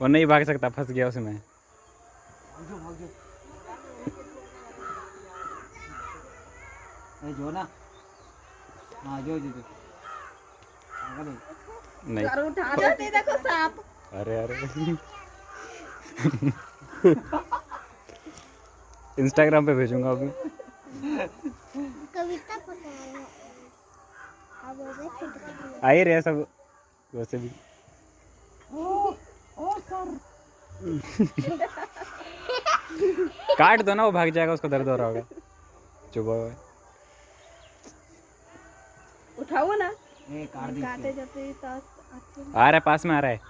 वो नहीं भाग सकता, फंस गया उसमें। जो ना, हाँ जो जो नहीं उठा दे, देखो सांप। अरे अरे इंस्टाग्राम पे भेजूंगा अभी। कविता पता है आ ही रहे सब वैसे भी। ओ सर काट दो ना, वो भाग जाएगा, उसको दर्द हो रहा होगा। चुप हो। उठाओ ना, काट काटे जाते आ रहा है, पास में आ रहा है।